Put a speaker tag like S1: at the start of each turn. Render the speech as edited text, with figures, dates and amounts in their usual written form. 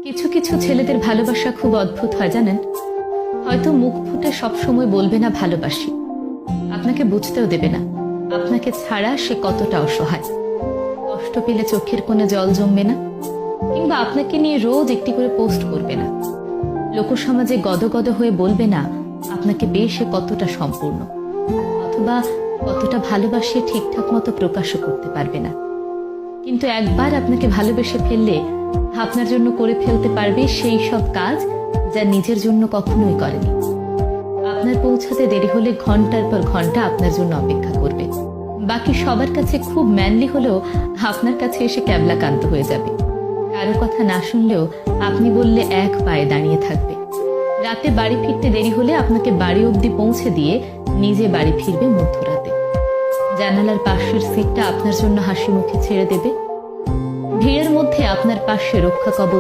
S1: কিছু কিছু ছেলেদের ভালোবাসা খুব অদ্ভুত হয় জানেন। হয়তো মুখ ফুটে সব সময় বলবে না ভালোবাসি, আপনাকে বুঝতেও দেবে না আপনাকে ছাড়া সে কতটা অসহায়। কষ্ট পেলে চোখের কোণে জল জমবে না, কিংবা আপনাকে নিয়ে রোজ একটি করে পোস্ট করবে না। লোকসমাজে গদগদ হয়ে বলবে না আপনাকে পেয়ে সে কতটা সম্পূর্ণ, অথবা কতটা ভালোবাসে ঠিকঠাক মতো প্রকাশও করতে পারবে না। কিন্তু একবার আপনাকে ভালোবেসে ফেললে আপনার জন্য করে ফেলতে পারবে সেই সব কাজ যা নিজের জন্য কখনোই করেনি। আপনার পৌঁছাতে দেরি হলে ঘন্টার পর ঘন্টা আপনার জন্য অপেক্ষা করবে। বাকি সবার কাছে খুব ম্যানলি হলেও আপনার কাছে এসে ক্যাবলাকান্ত হয়ে যাবে। কারো কথা না শুনলেও আপনি বললে এক পায়ে দাঁড়িয়ে থাকবে। রাতে বাড়ি ফিরতে দেরি হলে আপনাকে বাড়ি অবধি পৌঁছে দিয়ে নিজে বাড়ি ফিরবে মধ্যরাতে। জানালার পাশের সিটটা আপনার জন্য হাসি মুখে ছেড়ে দেবে। ভিড়ের মধ্যে আপনার পাশে রক্ষা কবচ